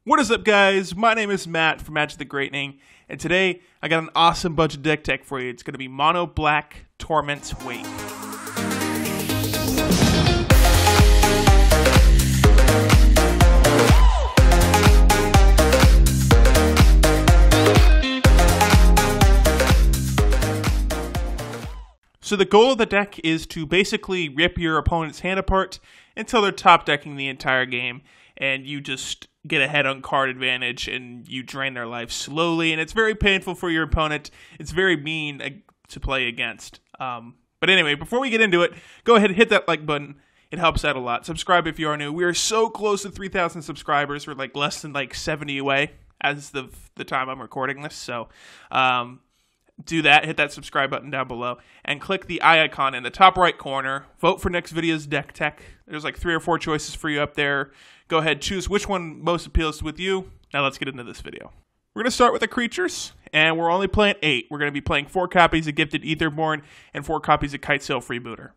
What is up, guys? My name is Matt from Magic the Greatening, and today I got an awesome budget deck tech for you. It's going to be Mono Black Torment Wake. So the goal of the deck is to basically rip your opponent's hand apart until they're top decking the entire game, and you just get ahead on card advantage and you drain their life slowly, and it's very painful for your opponent. It's very mean to play against. But anyway, before we get into it, go ahead and hit that like button. It helps out a lot. Subscribe if you are new. We are so close to 3,000 subscribers. We're like less than 70 away as the time I'm recording this. So do that. Hit that subscribe button down below and click the eye icon in the top right corner. Vote for next video's deck tech. There's like 3 or 4 choices for you up there. Go ahead, choose which one most appeals with you. Now let's get into this video. We're going to start with the creatures, and we're only playing 8. We're going to be playing 4 copies of Gifted Aetherborn and 4 copies of Kitesail Freebooter.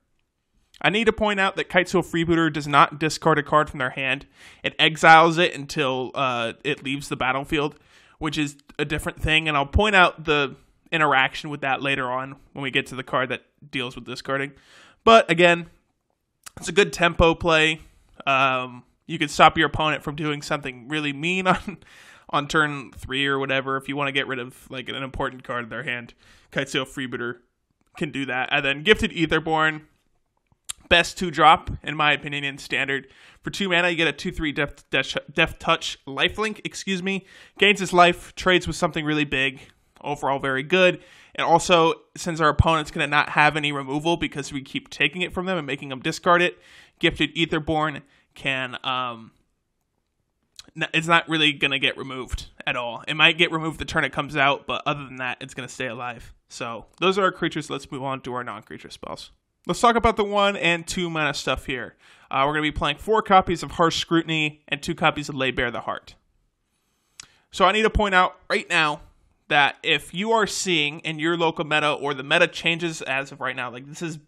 I need to point out that Kitesail Freebooter does not discard a card from their hand. It exiles it until it leaves the battlefield, which is a different thing, and I'll point out the interaction with that later on when we get to the card that deals with discarding. But again, it's a good tempo play. You can stop your opponent from doing something really mean on turn 3 or whatever. If you want to get rid of like an important card in their hand, Kitesail Freebooter can do that. And then Gifted Aetherborn, best 2-drop in my opinion in standard. For 2 mana, you get a 2/3 Death Touch lifelink. Gains his life, trades with something really big. Overall, very good. And also, since our opponent's going to not have any removal because we keep taking it from them and making them discard it, Gifted Aetherborn can it's not really going to get removed at all. It might get removed the turn it comes out, but other than that, it's going to stay alive. So those are our creatures. Let's move on to our non-creature spells. Let's talk about the 1 and 2 mana stuff here. We're going to be playing 4 copies of Harsh Scrutiny and 2 copies of Lay Bare the Heart. So I need to point out right now that if you are seeing in your local meta, or the meta changes as of right now, like this is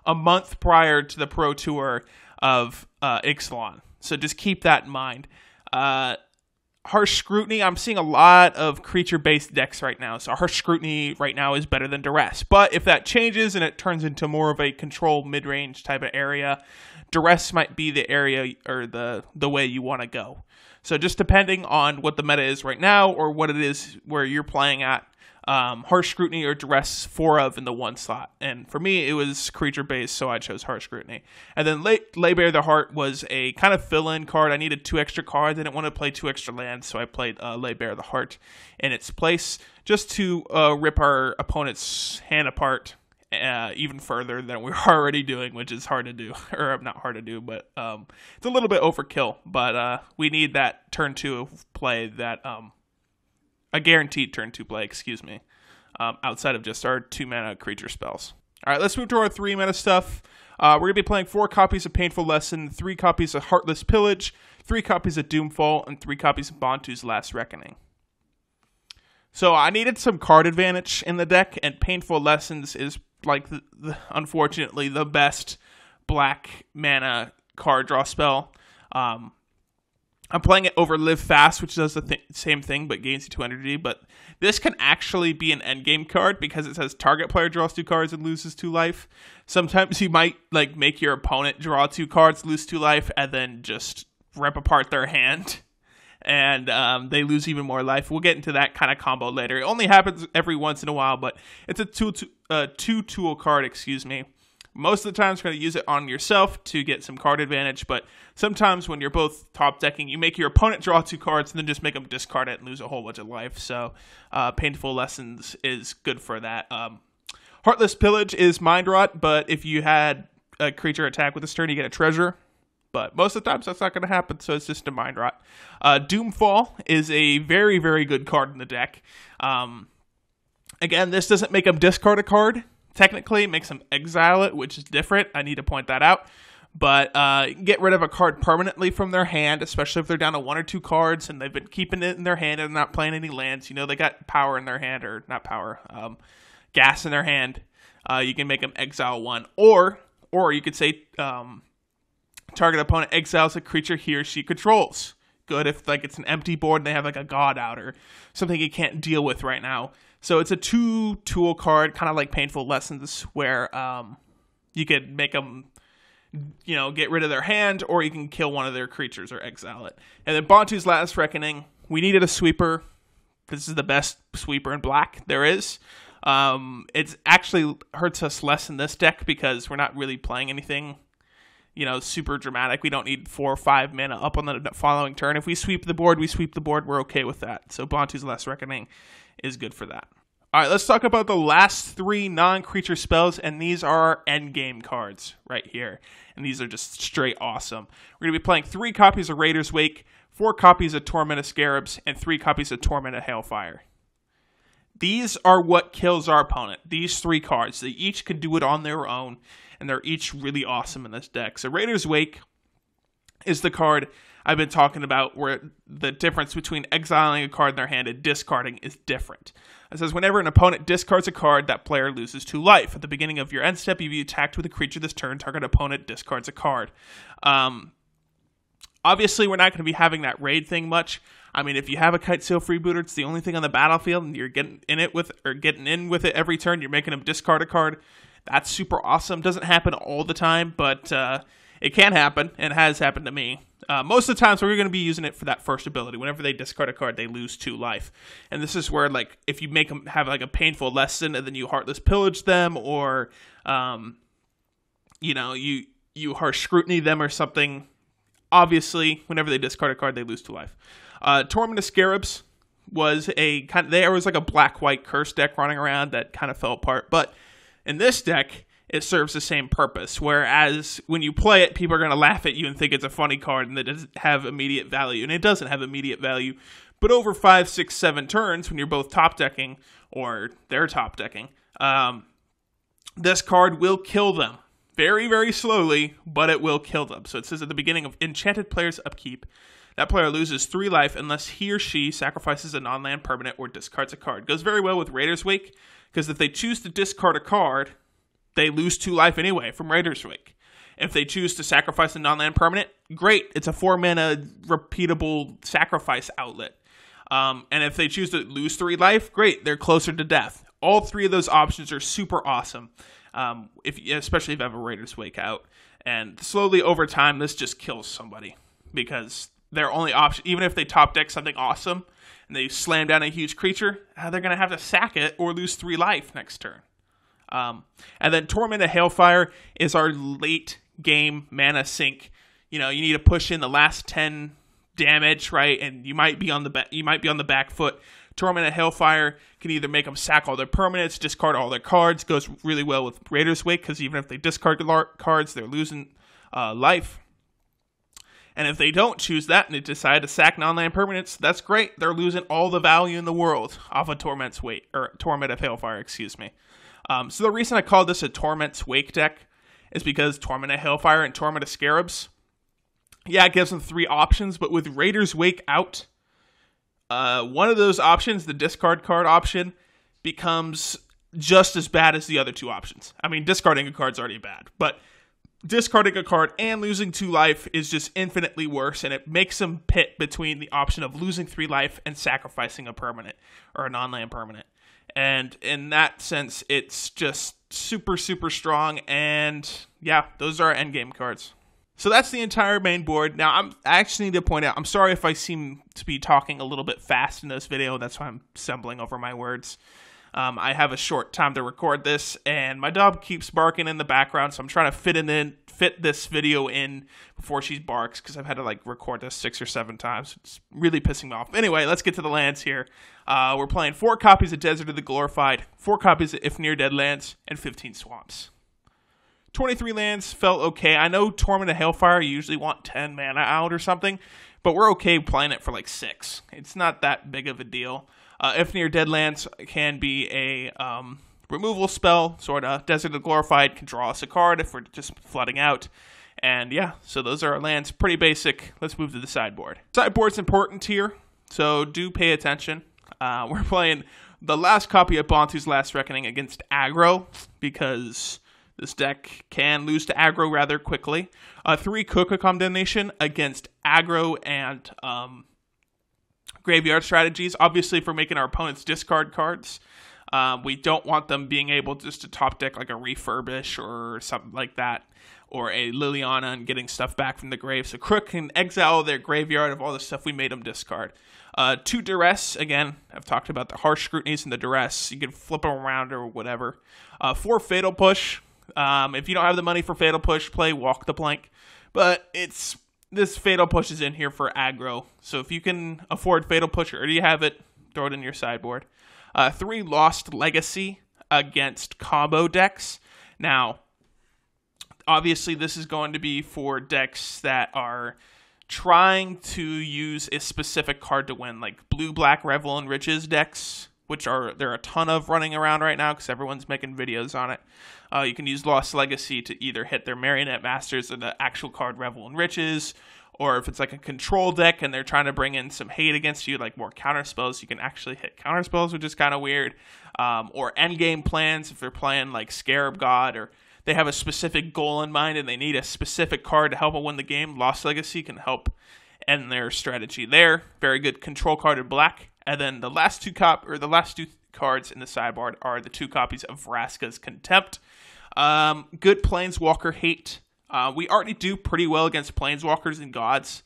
a month prior to the Pro Tour of Ixalan. So just keep that in mind. Harsh Scrutiny, I'm seeing a lot of creature-based decks right now. So Harsh Scrutiny right now is better than Duress. But if that changes and it turns into more of a control mid-range type of area, Duress might be the area or the way you want to go. So just depending on what the meta is right now or what it is where you're playing at, Harsh Scrutiny or Duress 4 of in the 1 slot. And for me, it was creature-based, so I chose Harsh Scrutiny. And then Lay Bare the Heart was a kind of fill-in card. I needed 2 extra cards. I didn't want to play 2 extra lands, so I played Lay Bare the Heart in its place just to rip our opponent's hand apart even further than we're already doing, which is hard to do. Or not hard to do, but it's a little bit overkill. But we need that turn 2 play that... a guaranteed turn 2 play, outside of just our 2 mana creature spells. All right, let's move to our 3 mana stuff. We're going to be playing 4 copies of Painful Lesson, 3 copies of Heartless Pillage, 3 copies of Doomfall, and 3 copies of Bontu's Last Reckoning. So I needed some card advantage in the deck, and Painful Lessons is, like, unfortunately, the best black mana card draw spell. I'm playing it over Live Fast, which does the same thing, but gains you 2 energy. But this can actually be an endgame card because it says target player draws 2 cards and loses 2 life. Sometimes you might make your opponent draw 2 cards, lose 2 life, and then just rip apart their hand. And they lose even more life. We'll get into that kind of combo later. It only happens every once in a while, but it's a 2-tool card, Most of the time, you're going to use it on yourself to get some card advantage, but sometimes when you're both top decking, you make your opponent draw 2 cards and then just make them discard it and lose a whole bunch of life. So Painful Lessons is good for that. Heartless Pillage is Mind Rot, but if you had a creature attack with this turn, you get a treasure. But most of the times, that's not going to happen, so it's just a Mind Rot. Doomfall is a very, very good card in the deck. Again, this doesn't make them discard a card. Technically, it makes them exile it, which is different. I need to point that out. But get rid of a card permanently from their hand, especially if they're down to 1 or 2 cards and they've been keeping it in their hand and not playing any lands. They got power in their hand, or not power, gas in their hand. You can make them exile 1. Or you could say target opponent exiles a creature he or she controls. good if like it's an empty board and they have like a god out or something you can't deal with right now. So it's a 2-tool card, kind of like Painful Lessons, where you could make them, you know, get rid of their hand, or you can kill one of their creatures or exile it. And then Bontu's Last Reckoning. We needed a sweeper. This is the best sweeper in black there is. It actually hurts us less in this deck because we're not really playing anything, you know, super dramatic. We don't need 4 or 5 mana up on the following turn. If we sweep the board, we sweep the board. We're okay with that. So Bontu's Last Reckoning is good for that. All right, let's talk about the last 3 non-creature spells, and these are our endgame cards right here. And these are just straight awesome. We're going to be playing 3 copies of Raider's Wake, 4 copies of Torment of Scarabs, and 3 copies of Torment of Hailfire. These are what kills our opponent. These 3 cards. They each can do it on their own, and they're each really awesome in this deck. So Raider's Wake is the card I've been talking about where the difference between exiling a card in their hand and discarding is different. It says, whenever an opponent discards a card, that player loses 2 life. At the beginning of your end step, you be attacked with a creature this turn. Target opponent discards a card. Obviously, we're not going to be having that raid thing much. I mean, if you have a Kitesail Freebooter, it's the only thing on the battlefield, and you're getting in with it every turn. You're making them discard a card. That's super awesome. Doesn't happen all the time, but it can happen, and has happened to me. Most of the times, we're going to be using it for that first ability. Whenever they discard a card, they lose 2 life. And this is where, like, if you make them have, like, a Painful Lesson, and then you Heartless Pillage them, or, you know, you Harsh Scrutiny them or something, obviously, whenever they discard a card, they lose 2 life. Torment of Scarabs was there was like a black-white curse deck running around that kind of fell apart. But in this deck, it serves the same purpose. Whereas when you play it, people are going to laugh at you and think it's a funny card and that it doesn't have immediate value. And it doesn't have immediate value. But over 5, 6, 7 turns, when you're both top decking or they're top decking, this card will kill them. Very, very slowly, but it will kill them. So it says at the beginning of Enchanted Player's upkeep, that player loses 3 life unless he or she sacrifices a non-land permanent or discards a card. Goes very well with Raider's Wake, because if they choose to discard a card, they lose 2 life anyway from Raider's Wake. If they choose to sacrifice a non-land permanent, great. It's a 4-mana repeatable sacrifice outlet. And if they choose to lose 3 life, great. They're closer to death. All 3 of those options are super awesome. Especially if you have a Raider's Wake out. And slowly over time, this just kills somebody. Because their only option, even if they top deck something awesome, and they slam down a huge creature, they're going to have to sack it or lose 3 life next turn. And then Torment of Hailfire is our late game mana sink. You know, you need to push in the last 10 damage, right? And you might be on the back foot. Torment of Hailfire can either make them sack all their permanents, discard all their cards. Goes really well with Raider's Wake, because even if they discard cards, they're losing life. And if they don't choose that and they decide to sack non-land permanents, that's great. They're losing all the value in the world off of Torment of Hailfire, excuse me. So the reason I called this a Torment's Wake deck is because Torment of Hailfire and Torment of Scarabs, yeah, it gives them 3 options, but with Raider's Wake out, one of those options, the discard card option, becomes just as bad as the other 2 options. I mean, discarding a card's already bad, but discarding a card and losing 2 life is just infinitely worse, and it makes them pit between the option of losing 3 life and sacrificing a permanent or a non-land permanent. And in that sense, it's just super, super strong, and yeah, those are our endgame cards. So that's the entire main board. Now, I actually need to point out, I'm sorry if I seem to be talking a little bit fast in this video. That's why I'm stumbling over my words. I have a short time to record this, and my dog keeps barking in the background, so I'm trying to fit this video in before she barks, because I've had to record this 6 or 7 times. It's really pissing me off. Anyway, let's get to the lands here. We're playing 4 copies of Desert of the Glorified, 4 copies of If Near Dead Lands, and 15 Swamps. 23 lands felt okay. I know Torment of Hailfire, you usually want 10 mana out or something, but we're okay playing it for 6. It's not that big of a deal. If Near Dead Lands can be a removal spell, sort of. Desert of the Glorified can draw us a card if we're just flooding out. And yeah, so those are our lands. Pretty basic. Let's move to the sideboard. Sideboard's important here, so do pay attention. We're playing the last copy of Bontu's Last Reckoning against aggro, because This deck can lose to aggro rather quickly. 3 Coca Condemnation against aggro and graveyard strategies. Obviously, for making our opponents discard cards. We don't want them being able just to top deck like a Refurbish or something like that, or a Liliana and getting stuff back from the grave. So Crook can exile their graveyard of all the stuff we made them discard. 2 Duress, again, I've talked about the harsh scrutinies and the Duress. You can flip them around or whatever. 4 Fatal Push. If you don't have the money for Fatal Push, play Walk the Plank. But this Fatal Push is in here for aggro. So if you can afford Fatal Push, or you have it, throw it in your sideboard. 3 Lost Legacy against combo decks. Now, obviously, this is going to be for decks that are trying to use a specific card to win, like Blue-Black Revel and Riches decks, which there are a ton of running around right now because everyone's making videos on it. You can use Lost Legacy to either hit their Marionette Masters or the actual card Revel and Riches, or if it's like a control deck and they're trying to bring in some hate against you, like more counter spells, you can actually hit counter spells, which is kind of weird. Or endgame plans, if they're playing like Scarab God, or they have a specific goal in mind and they need a specific card to help them win the game, Lost Legacy can help end their strategy there. Very good control card in black. And then the last two cards in the sideboard are the 2 copies of Vraska's Contempt. Good Planeswalker hate. We already do pretty well against Planeswalkers and Gods.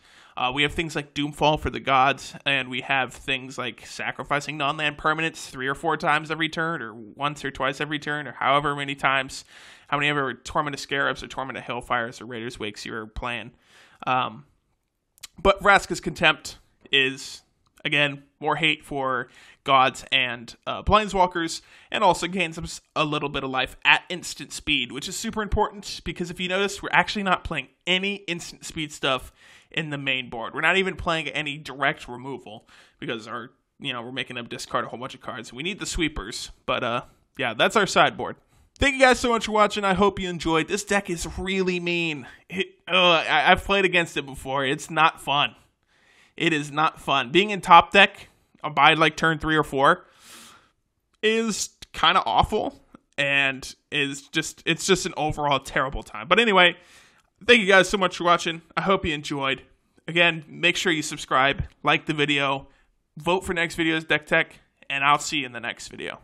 We have things like Doomfall for the Gods, and we have things like sacrificing non-land permanents 3 or 4 times every turn, or once or twice every turn, or however many times, how many ever Torment of Scarabs or Torment of Hellfires or Raiders Wakes you're playing. But Vraska's Contempt is, again, more hate for Gods and Planeswalkers, and also gains them a little bit of life at instant speed, which is super important because if you notice, we're actually not playing any instant speed stuff in the main board. We're not even playing any direct removal because we're making them discard a whole bunch of cards. We need the sweepers, but yeah, that's our sideboard. Thank you guys so much for watching. I hope you enjoyed. This deck is really mean. I've played against it before. It's not fun. It is not fun. Being in top deck by like turn 3 or 4 is kind of awful, and it's just an overall terrible time. But anyway, thank you guys so much for watching. I hope you enjoyed. Again, make sure you subscribe, like the video, vote for next video's deck tech, and I'll see you in the next video.